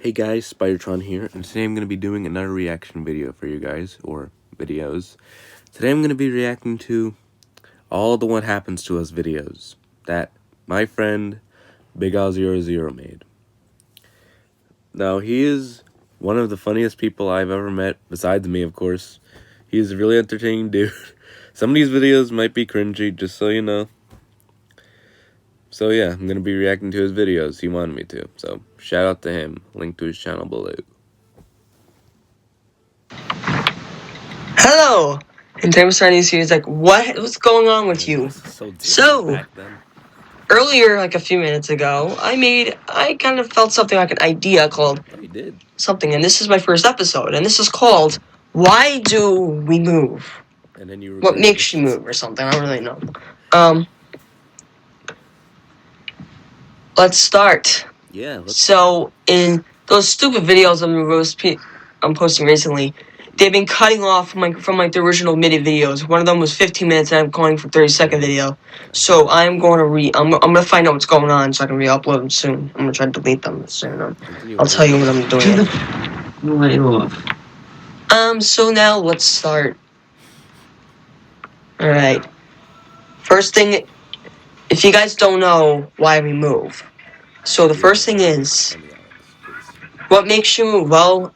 Hey guys, Spidertron here, and today I'm going to be doing another reaction video for you guys, or videos. Today I'm going to be reacting to all the What Happens to Us videos that my friend BigAl00 made. Now, he is one of the funniest people I've ever met, besides me, of course. He's a really entertaining dude. Some of these videos might be cringy, just so you know. So yeah, I'm going to be reacting to his videos. He wanted me to. So shout out to him. Link to his channel below. Hello! And today I'm starting this series, like, what's going on with you? So, earlier, like a few minutes ago, I kind of felt something like an idea called something, and this is my first episode, and this is called, Why Do We Move? And then you What makes you move, or something, I don't really know. Let's start. Yeah. So, in those stupid videos I'm posting recently, they've been cutting off from the original MIDI videos. One of them was 15 minutes, and I'm calling for 30-second video. So I'm going to I'm gonna find out what's going on, so I can re-upload them soon. I'm gonna try to delete them soon. I'll tell you what I'm doing. So now let's start. All right. First thing, if you guys don't know why we move, so the first thing is, what makes you move? Well,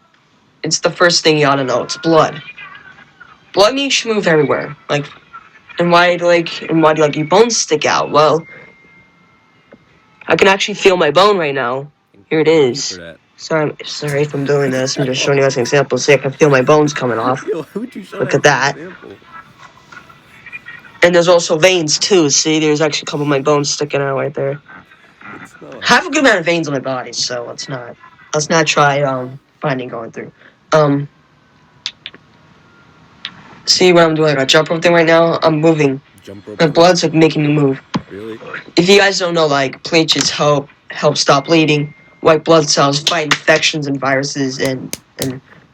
it's the first thing you ought to know. It's blood. Blood makes you move everywhere. And why do your bones stick out? Well, I can actually feel my bone right now. Here it is. Sorry if I'm doing this. I'm just showing you guys an example. See, I can feel my bones coming off. Look at that. And there's also veins too. See, there's actually a couple of my bones sticking out right there. I have a good amount of veins on my body, so let's not try finding going through. See what I'm doing? Like a jump rope thing right now. I'm moving. My blood's like making me move. Really? If you guys don't know, like platelets help stop bleeding. White blood cells fight infections and viruses, and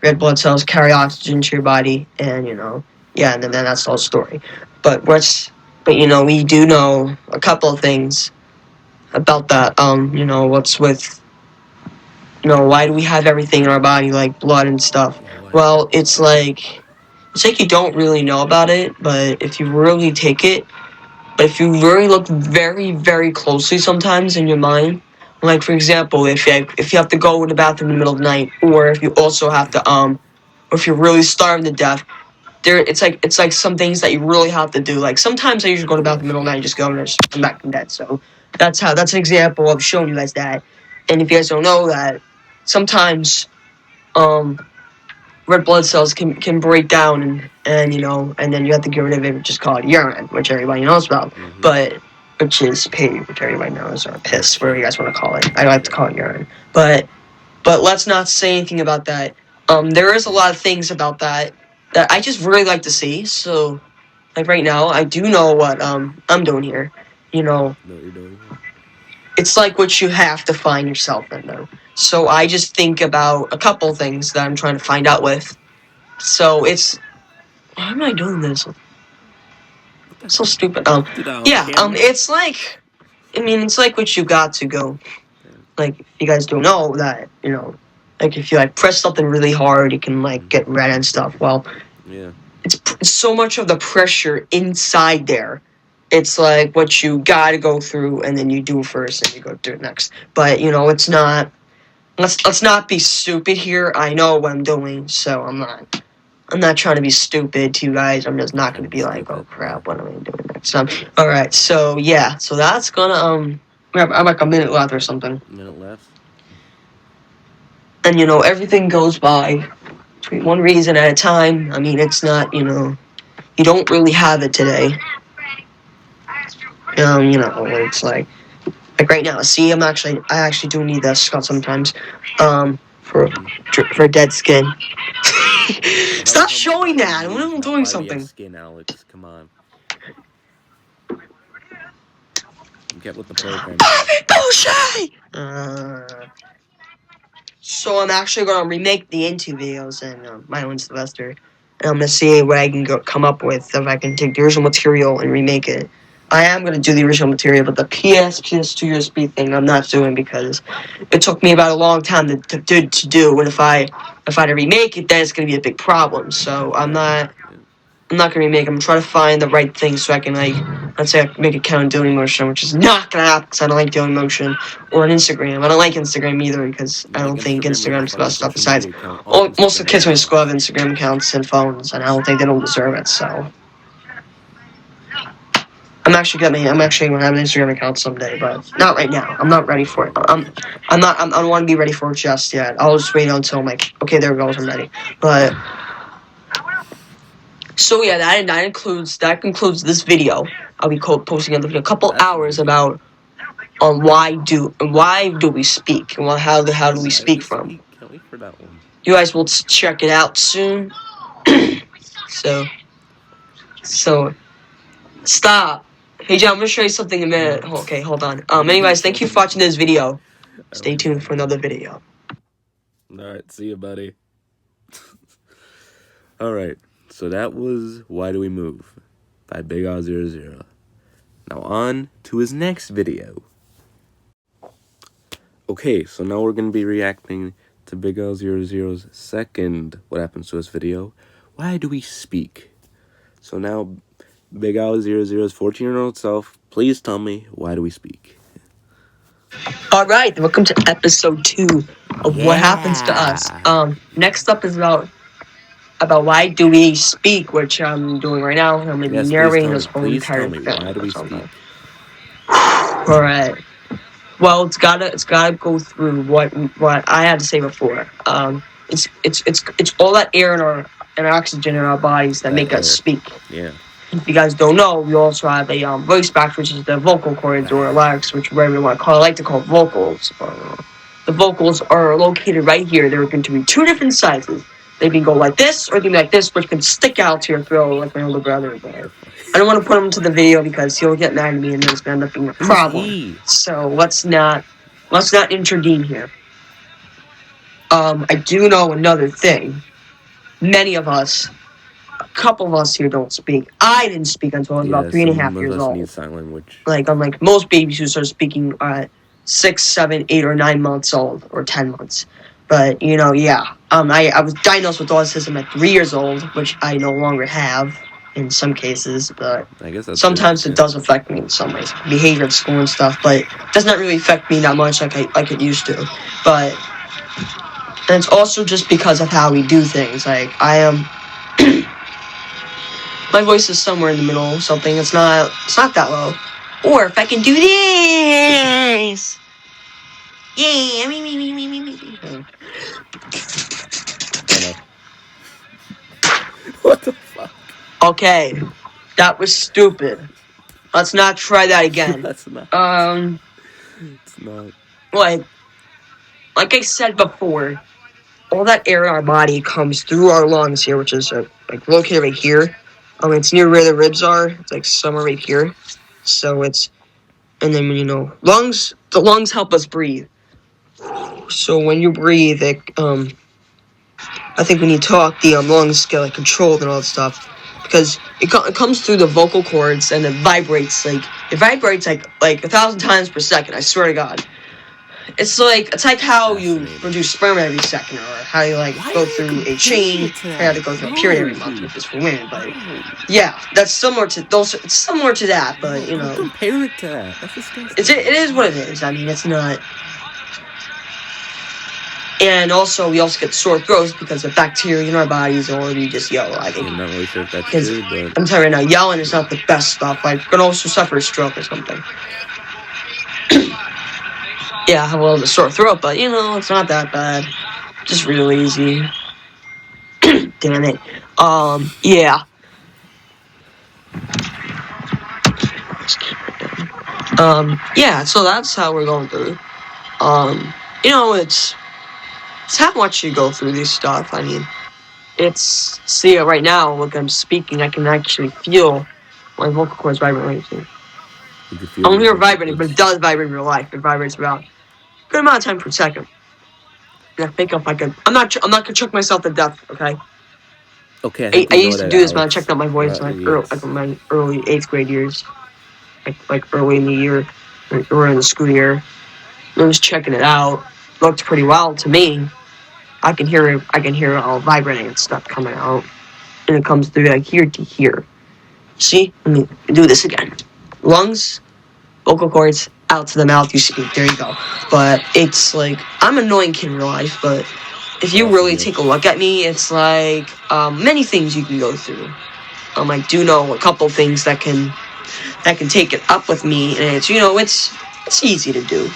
red blood cells carry oxygen to your body. And and then that's the whole story. But we do know a couple of things about that. What's with why do we have everything in our body like blood and stuff? Well, it's like you don't really know about it, but if you really look very, very closely sometimes in your mind, like for example, if you have to go to the bathroom in the middle of the night, or if you also have to or if you're really starving to death, it's like some things that you really have to do. Like sometimes I usually go to the bathroom in the middle of the night and just go and just come back from dead. So that's an example of showing you guys that. And if you guys don't know that, sometimes red blood cells can break down and then you have to get rid of it, which is called urine, which everybody knows about. But which is pee, which everybody knows, or piss, whatever you guys want to call it. I like to call it urine. But let's not say anything about that. There is a lot of things about that I just really like to see. So like right now, I do know what I'm doing here. It's like what you have to find yourself in though. So I just think about a couple things that I'm trying to find out with. So it's... Why am I doing this? So stupid. It's like... it's like what you got to go. Like, if you guys don't know that, like if you press something really hard, you can get red and stuff. Well, yeah. It's so much of the pressure inside there. It's like what you gotta go through, and then you do first, and you go through it next. But it's not. Let's not be stupid here. I know what I'm doing, so I'm not trying to be stupid to you guys. I'm just not gonna be like, oh crap, what am I doing next time? All right, so yeah, so that's gonna we have like a minute left or something. Minute left. And everything goes by one reason at a time. It's not you don't really have it today. It's like right now. See, I actually do need that skull sometimes, for dead skin. Stop showing that. I'm doing something. Skin, Alex. Come on. Get with the program. Bullshit! So I'm actually gonna remake the Into videos and my own Sylvester, and I'm gonna see what I can come up with if I can take the original material and remake it. I am gonna do the original material, but the PS2 USB thing I'm not doing because it took me about a long time to do. And if I to remake it, then it's gonna be a big problem. So I'm not gonna remake. I'm trying to find the right thing so I can let's say I can make a account on Dailymotion, which is not gonna happen because I don't like Dailymotion, or on Instagram. I don't like Instagram either because I don't think Instagram's the best stuff. Besides, most of the kids in my school have Instagram accounts and phones, and I don't think they don't deserve it. So. I'm actually gonna have an Instagram account someday, but not right now. I'm not ready for it. I don't want to be ready for it just yet. I'll just wait until I'm like, okay, there it goes, I'm ready. But so yeah, that concludes this video. I'll be posting in a couple hours about why do we speak and how do we speak from. Can't wait for that one. You guys will check it out soon. so stop. Hey, John, I'm going to show you something in a minute. Okay, hold on. Anyways, thank you for watching this video. Stay tuned for another video. Alright, see you, buddy. Alright, so that was Why Do We Move by BigAl 00. Now on to his next video. Okay, so now we're going to be reacting to BigAl 00's second What Happens to Us video, Why Do We Speak? So now, BigAl 00's 14-year-old self, please tell me, why do we speak? Alright, welcome to episode 2 of What Happens to Us. Next up is about why do we speak, which I'm doing right now. I'm going to be narrating this whole entire thing. Why do we speak? Alright. Well, it's gotta go through what I had to say before. It's all that air and oxygen in our bodies that make us speak. Yeah. If you guys don't know, we also have a voice box, which is the vocal cords or larynx, which whatever you want to call it. I like to call it vocals. The vocals are located right here. There are going to be 2 different sizes. They can go like this, or they can be like this, which can stick out to your throat like my older brother. But I don't want to put him into the video because he'll get mad at me and then it's going to end up being a problem. So let's not intervene here. I do know another thing. Many of us, a couple of us here don't speak. I didn't speak until I was about 3.5 years old. Need sign language. Like, unlike most babies who start speaking at 6, 7, 8, or 9 months old, or 10 months. But, yeah. I was diagnosed with autism at 3 years old, which I no longer have in some cases, but I guess that's sometimes it does affect me in some ways. Behavior at school and stuff, but it does not really affect me that much like it used to. But, and it's also just because of how we do things. Like, I am... my voice is somewhere in the middle of something. It's not that low. Or if I can do this... Yeah, What the fuck? Okay, that was stupid. Let's not try that again. That's not. It's not. Like I said before, all that air in our body comes through our lungs here, which is like located right here. It's near where the ribs are. It's like somewhere right here. So it's, and then the lungs help us breathe. So when you breathe, I think when you talk, the lungs get controlled and all that stuff, because it comes through the vocal cords and it vibrates like 1,000 times per second. I swear to God, it's like how you produce sperm every second, or how you go through a chain, or how to go through a period every month, which is for women. But yeah, that's similar to those. It's similar to that, but compare it to that. That's disgusting. It is what it is. I mean, it's not. And also, we also get sore throats because the bacteria in our bodies already just yell. I'm not really sure if that's true, but... I'm telling you right now, yelling is not the best stuff. You can also suffer a stroke or something. Yeah, I have a little sore throat, but, it's not that bad. Just real easy. Damn it. Yeah. Yeah, so that's how we're going through. It's how much you go through this stuff. I mean, see, right now, look, I'm speaking, I can actually feel my vocal cords vibrating. I don't hear it vibrating, but it does vibrate in real life. It vibrates about a good amount of time per second. And I think if I could, I'm not gonna choke myself to death, okay? Okay. I used to do this when I checked out my voice in my early 8th grade years. like early in the year, or in the school year. I was checking it out. Looked pretty well to me. I can hear all vibrating and stuff coming out, and it comes through like here to here. See, let me do this again. Lungs, vocal cords, out to the mouth. You speak. There you go. But it's like I'm an annoying kid in real life, but if you really take a look at me, it's like many things you can go through. I do know a couple things that can take it up with me, and it's easy to do.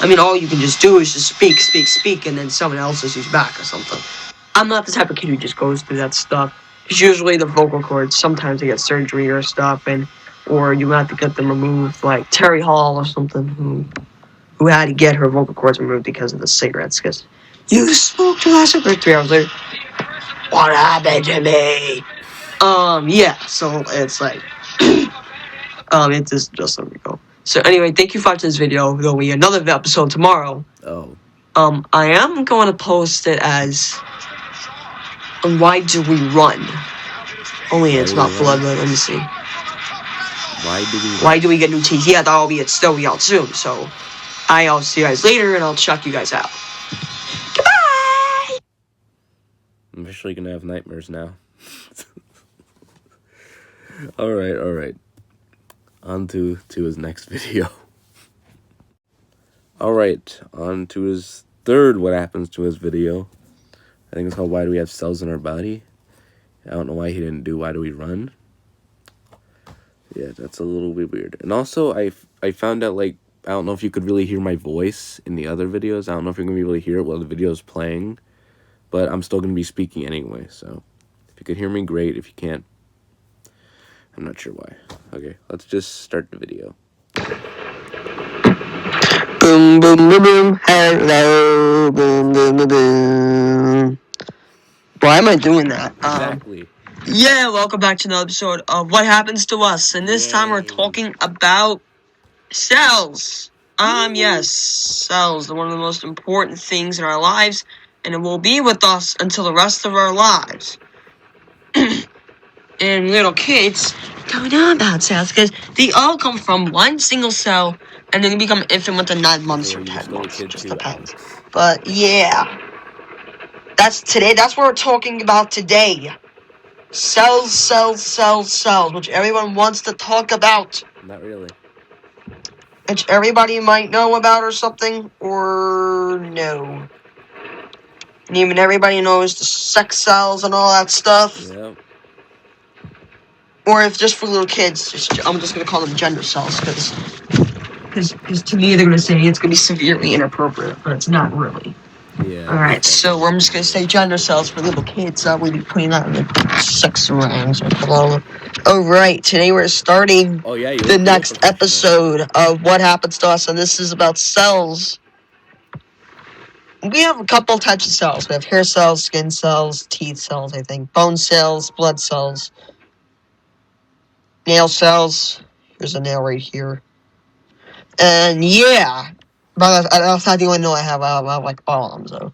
I mean, all you can just do is just speak, and then someone else is back or something. I'm not the type of kid who just goes through that stuff. It's usually the vocal cords. Sometimes they get surgery or stuff, or you have to get them removed, like Terry Hall or something, who had to get her vocal cords removed because of the cigarettes. Because you smoked a cigarette 3 hours later. What happened to me? Yeah. So it's like, it's just let me go. So anyway, thank you for watching this video. There'll be another episode tomorrow. Oh. I am going to post it as why do we run? Only it's not blood. Let me see. Why do we get new teeth? Yeah, that'll be out soon. So I'll see you guys later, and I'll check you guys out. Goodbye. I'm officially gonna have nightmares now. All right. On to his next video. All right, on to his third what happens to his video. I think it's called Why Do We Have Cells in Our Body? I don't know why he didn't do Why Do We Run? Yeah, that's a little bit weird. And also, I found out, like, I don't know if you could really hear my voice in the other videos. I don't know if you're going to be able to hear it while the video is playing. But I'm still going to be speaking anyway, so if you could hear me, great. If you can't, I'm not sure why. Okay, let's just start the video. Boom, boom, boom, boom. Hello. Boom, boom, boom, boom. Why am I doing that? Exactly. Yeah, welcome back to another episode of What Happens to Us. And this time we're talking about cells. Yes, cells. They're one of the most important things in our lives, and it will be with us until the rest of our lives. And little kids don't know about cells because they all come from one single cell, and then they become infant within 9 months or 10 months. It just depends. But yeah, that's what we're talking about today. Cells, which everyone wants to talk about. Not really. Which everybody might know about or something, or no. And even everybody knows the sex cells and all that stuff. Yep. Or if just for little kids, I'm just going to call them gender cells, because to me they're going to say it's going to be severely inappropriate, but it's not really. Yeah. Alright, so I'm just going to say gender cells for little kids. We'll be putting that in the sex rangs. Alright, today we're starting the next episode of What Happens to Us, and this is about cells. We have a couple types of cells. We have hair cells, skin cells, teeth cells, I think, bone cells, blood cells, nail cells. Here's a nail right here. And yeah, but that's not the only nail I have. I have like all of them, so.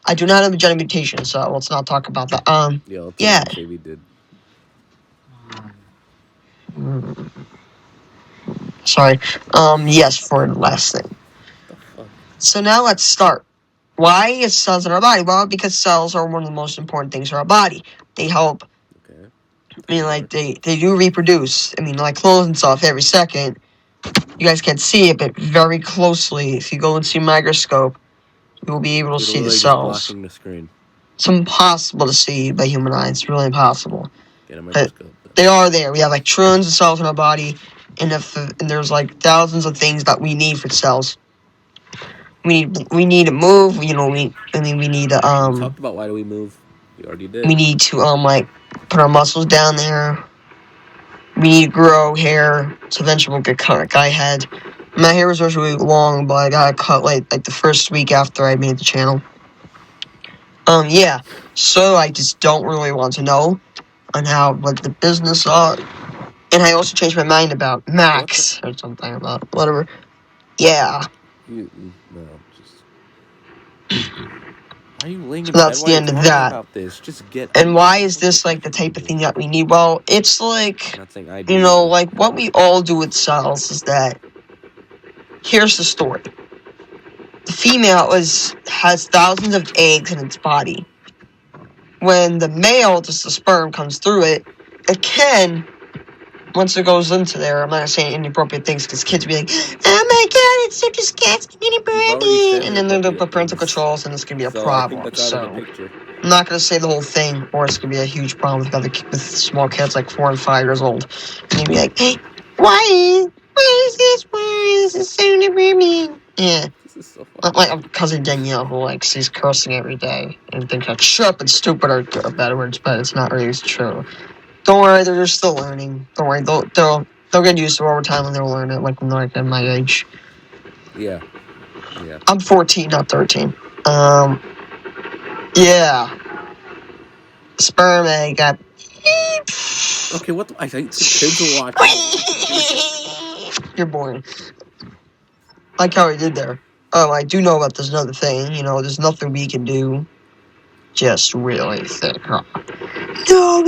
I do not have a genetic mutation, so let's not talk about that. Yeah. Say we did. Sorry. Yes, for the last thing. So now let's start. Why is cells in our body? Well, because cells are one of the most important things in our body. They help. Okay. I mean, like, they do reproduce. I mean, like clothes and stuff every second. You guys can't see it, but very closely, if you go and see a microscope, you will be able to see the cells. Blocking the screen. It's impossible to see by human eye. It's really impossible. But they are there. We have like trillions of cells in our body, and there's like thousands of things that we need for cells. We need to move. We need to. We talked about why do we move. We already did. We need to like put our muscles down there. We need to grow hair. So eventually we'll get cut. Like I had. My hair was really long, but I got cut like the first week after I made the channel. Yeah. So I just don't really want to know on how what the business are. And I also changed my mind about Max or something about whatever. Yeah. Why are you laying So in bed that's while the you're end of talking that. about this? Just get And up. why What the is fuck are you this like the expecting me type to of do? thing that we need? Well, it's like, Not saying I do either. like what we all do with cells is that, here's the story. The female has thousands of eggs in its body. When the male, just the sperm, comes through it, it can, once it goes into there, I'm not saying inappropriate things because kids will be like, oh my god, it's so disgusting, You've already said inappropriate. And then they'll inappropriate put parental things. controls and it's going to be a So I think problem. that's out of the So picture. I'm not going to say the whole thing or it's going to be a huge problem with small kids like 4 and 5 years old. And you'll be like, hey, why is this? Why is this so inappropriate? Yeah. This is so Not fucking like a stupid. cousin Danielle who like sees cursing every day and thinks like shut up and stupid are bad words, but it's not really true. Don't worry, they're still learning. Don't worry, they'll get used to it over time and they'll learn it like when they're like at my age. Yeah. I'm 14, not 13. Yeah. Sperm egg got. Okay, what the, I think the kids are watching. You're boring. Like how he did there. I do know about this another thing. There's nothing we can do. Just really think. Huh? No,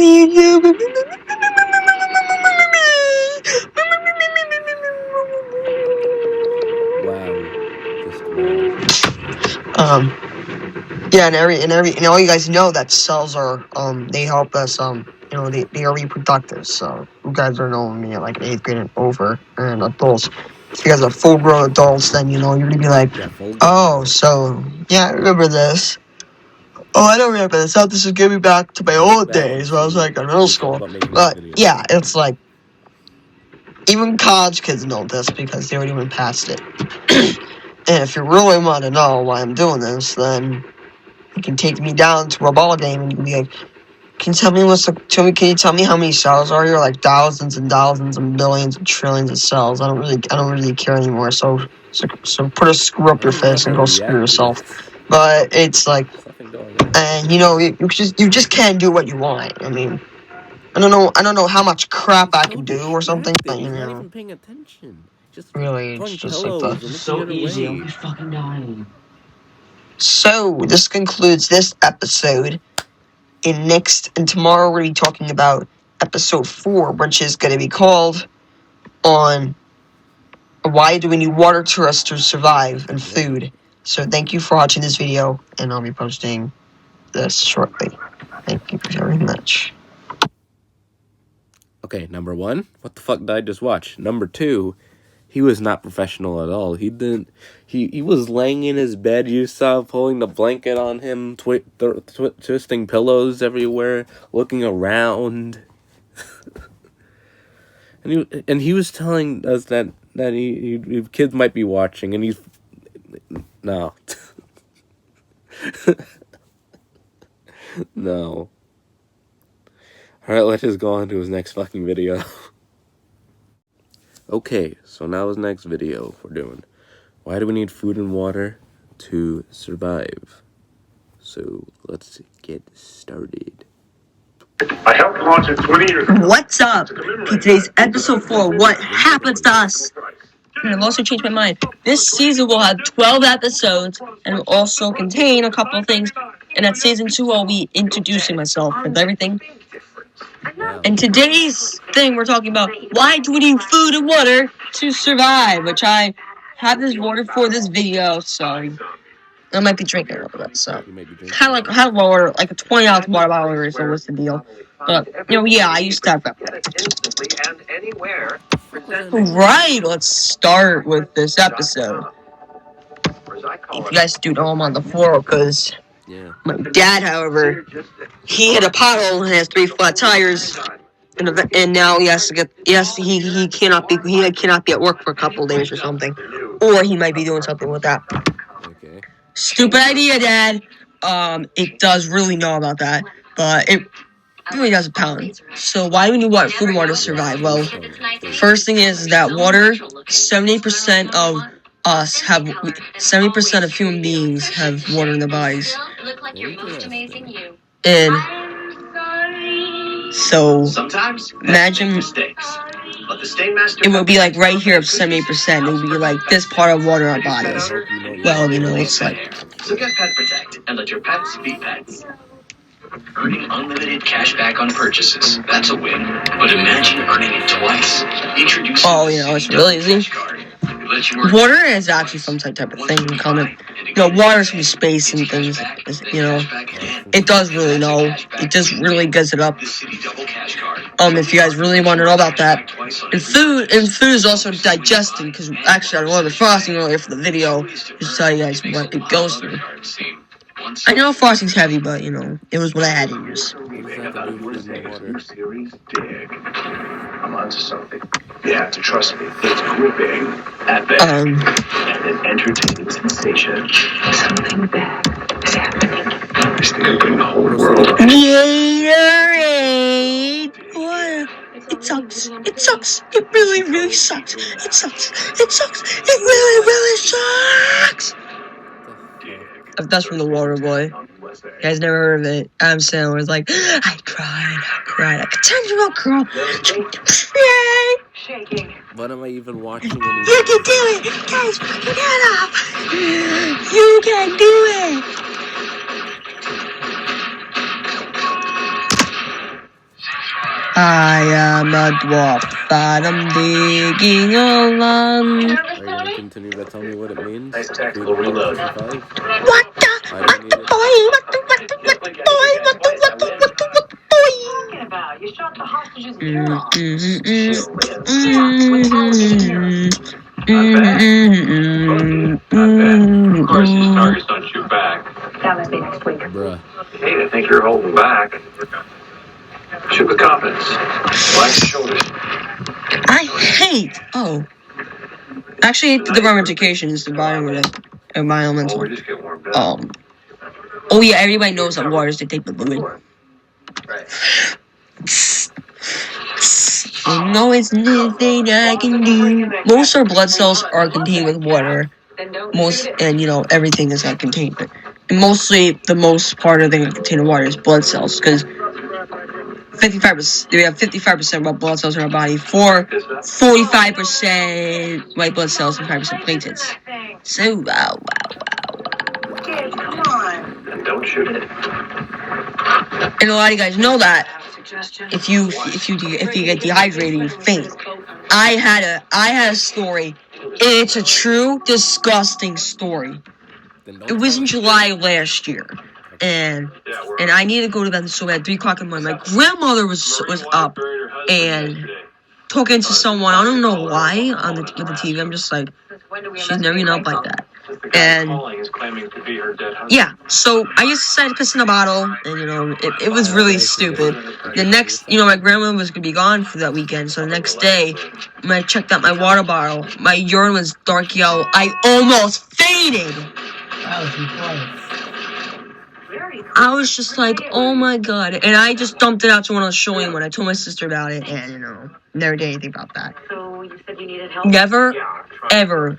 Wow. Just wow. Yeah, and all you guys know that cells are they help us they are reproductive. So you guys are knowing me at like 8th grade and over and adults. If you guys are full grown adults, then you're gonna be like, Yeah, full oh, grown. so yeah, I remember this. Oh, I don't remember this. This is getting me back to my Bring it old back days when I was into like in middle yourself school. about making this But video. yeah, it's like even college kids know this because they already went past it. And if you really want to know why I'm doing this, then you can take me down to a ball game and you can be like, can you tell me how many cells are here? Like thousands and thousands and billions and trillions of cells. I don't really care anymore. So put a screw up I your don't even know face how and to go screw react to yourself. this. But it's like, There's nothing going on. and you just can't do what you want. I mean, I don't know how much crap He's I so can do or something, distracted. but He's not even paying attention. Just really, it's throwing just like pillows and looking the other way. fucking dying. So this concludes this episode. And tomorrow we're going to be talking about episode 4, which is going to be called on why do we need water to us to survive and food. So thank you for watching this video, and I'll be posting this shortly. Thank you very much. Okay, number 1, what the fuck did I just watch? Number 2, he was not professional at all. He didn't. He was laying in his bed. You saw pulling the blanket on him, twisting pillows everywhere, looking around. and he was telling us that he kids might be watching, and he's no. No. Alright, let's just go on to his next fucking video. Okay, so now his next video we're doing. Why do we need food and water to survive? So let's get started. I helped launch it 20 years ago. What's up? Today's episode 4, what happens to us? And I've also changed my mind. This season will have 12 episodes and will also contain a couple of things. And at season 2, I'll be introducing myself with everything. Wow. And today's thing, we're talking about why do we need food and water to survive, which I have this water for this video, so I might be drinking a little bit. So You might be drinking. kind of like water, like a 20-ounce water bottle or so. What's the deal? But yeah, I used to have that. Right, let's start with this episode. If you guys do know, I'm on the floor because Yeah. my dad, however, he hit a pothole and has 3 flat tires, and now he cannot be at work for a couple of days or something, or he might be doing something with that. Okay. Stupid idea, Dad. It does really know about that, but it really doesn't pound. So why do we need food and water to survive? Well, first thing is that water, 70% of us have, 70% of human beings have water in their bodies. Interesting. And so, imagine it would be like right here of 70%. It would be like this part of water in our bodies. Well, it's like So get Pet Protect and let your pets be pets. Earning unlimited cash back on purchases. That's a win. But imagine earning it twice. Introducing it's really easy. Water is actually some type of thing coming. Water's from space and things. It does really know. It just really gets it up. If you guys really want to know about that. And food is also digesting, because actually I ordered frosting earlier for the video, just to tell you guys what it goes through. I know frosting's heavy, but it was what I had to use. What does that have to do with food and water? I'm onto something. You have to trust me. It's gripping, epic, and an entertaining sensation. Something bad is happening. I just think I'm putting the whole world on. Gatorade! What? It sucks. It sucks. It really, really sucks. It sucks. It sucks. It really, really sucks. That's from the Water Boy. You guys never heard of it? Adam Sandler was like, I cried like a 10-year-old girl. Shaking. What am I even watching? You can do it, guys. Get it up. You can do it. I am a dwarf, but I'm digging along. Are you gonna continue to tell me what it means? Nice tactical reload. What the boy? You shot the hostages in Of course, his targets don't shoot back. That must be next week. Bruh. Hey, I think you're holding back. Shoot with confidence. Slash your shoulders. Actually, the Department of Education is the environmental. We're just getting warmed up. Oh yeah, everybody knows that water is the type of fluid. Right. No, it's nothing I can do. Most of our blood cells are contained with water. Everything is that contained. And mostly, the most part of the contained water is blood cells, because 55%. We have 55% of our blood cells in our body. 45% white blood cells and 5% platelets. So wow. Kids, come on. And don't shoot it. And a lot of you guys know that if you get dehydrated, you faint. I had a story. It's a true disgusting story. It was in July of last year, and I needed to go to bed so bad. 3 o'clock in the morning. My grandmother was up and talking to someone. I don't know why with the TV. I'm just like, she's never up like that. And yeah, so I just decided to piss in a bottle, and it was really stupid. The next, my grandma was gonna be gone for that weekend, so the next day, when I checked out my water bottle, my urine was dark yellow. I almost fainted. I was just like, oh my god, and I just dumped it out to when I was showing when I told my sister about it, and never did anything about that. So you said you needed help? Never, ever.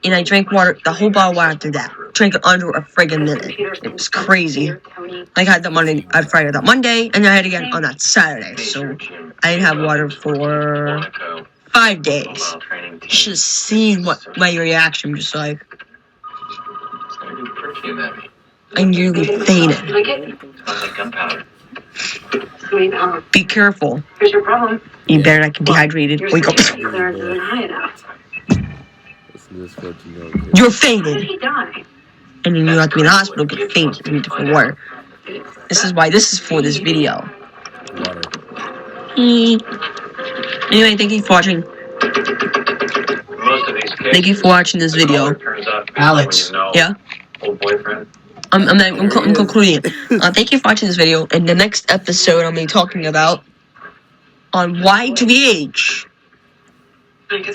And I drank water, the whole bottle of water after that. Drank it under a friggin' minute. It was crazy. I had Friday that Monday, and I had it again on that Saturday. So I didn't have water for 5 days. You should have seen my reaction, just like, I nearly fainted. Be careful. Here's your problem. You better not get dehydrated. Wake up. Clearance isn't high enough. You're fainted. He died. And then you have to be in the hospital, get faint, and need different water. This is why this is for this video. Water. Anyway, thank you for watching. Thank you for watching this video. Alex. Yeah? Old boyfriend. I'm concluding it. Thank you for watching this video. In the next episode, I'm going to be talking about on why do we age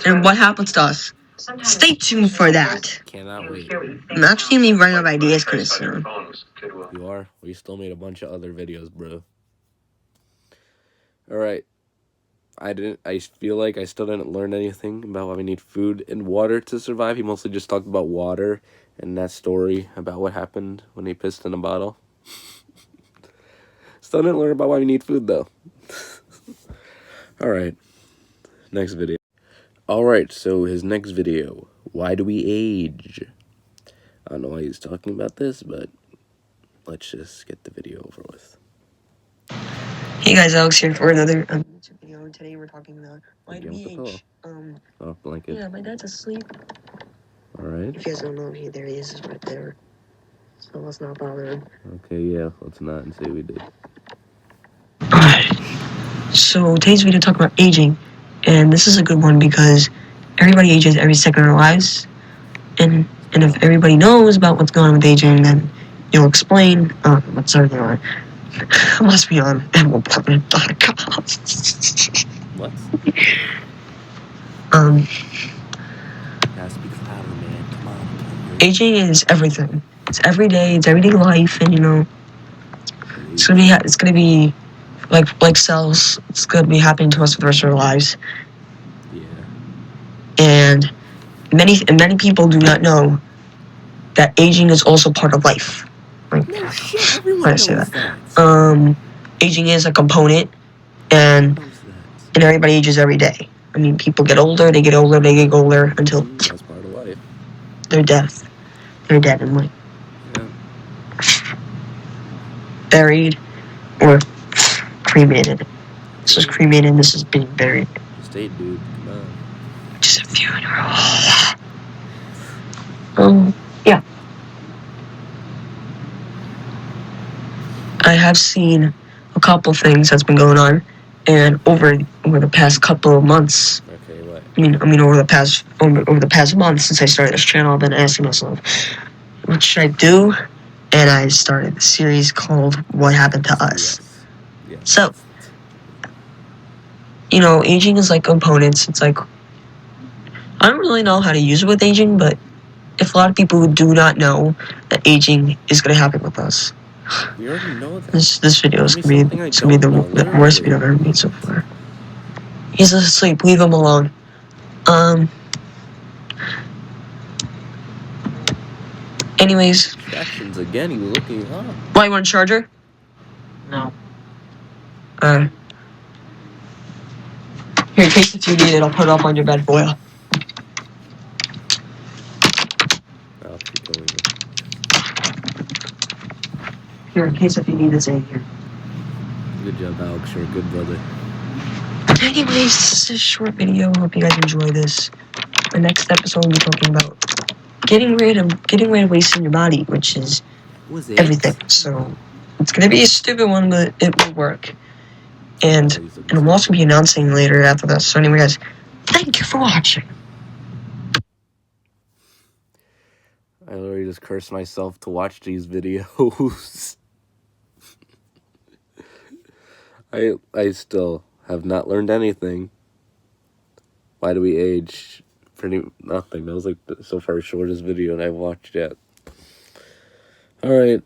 and what happens to us. Stay tuned for that. Cannot wait. I'm actually going to be running out of ideas kind of soon. You are? We still made a bunch of other videos, bro. Alright. I feel like I still didn't learn anything about why we need food and water to survive. He mostly just talked about water and that story about what happened when he pissed in a bottle. Still didn't learn about why we need food, though. Alright. Next video. Alright, so his next video. Why do we age? I don't know why he's talking about this, but let's just get the video over with. Hey guys, Alex here for another YouTube video. Today we're talking about why do we age? Blanket. Yeah, my dad's asleep. Alright. If you guys don't know, there he is right there. So let's not bother him. Okay, yeah, let's not and say we did. Alright. So today's video talk about aging, and this is a good one because everybody ages every second of their lives, and if everybody knows about what's going on with aging, then you'll explain what's everything on. I must be on animalplanet.com. What? Gotta speak louder, man. Come on. Aging is everything. It's everyday. It's everyday life, and it's gonna be like cells. It's gonna be happening to us for the rest of our lives. Yeah. And many people do not know that aging is also part of life. Like, no shit, everyone why did I say that? Aging is a component, and everybody ages every day. I mean, people get older, they get older, they get older until that's part of life. They're dead and like Yeah. buried or cremated. This is cremated. This is being buried. Just ate, dude. Come on. Just a funeral. Yeah. I have seen a couple things that's been going on, and over the past couple of months. Okay, what? I mean, over the past month since I started this channel, I've been asking myself, what should I do? And I started a series called "What Happened to Us." Yes. So, aging is like components. It's like I don't really know how to use it with aging, but if a lot of people who do not know that aging is going to happen with us. We already know that. This video is going to be the worst video I've ever made so far. He's asleep. Leave him alone. Anyways. Distractions again. You were looking up. Why, you want a charger? No. Here, in case if you need it, I'll put it up on your bed for you. I'll keep going. Here, in case if you need this in here. Good job, Alex. You're a good brother. Anyways, this is a short video. Hope you guys enjoy this. The next episode we'll be talking about getting rid of wasting your body, which is everything. So it's gonna be a stupid one, but it will work. And I'm also be announcing later after this. So anyway, guys, thank you for watching. I literally just cursed myself to watch these videos. I still have not learned anything. Why do we age? Pretty nothing. That was like so far shortest video and I've watched yet. Alright.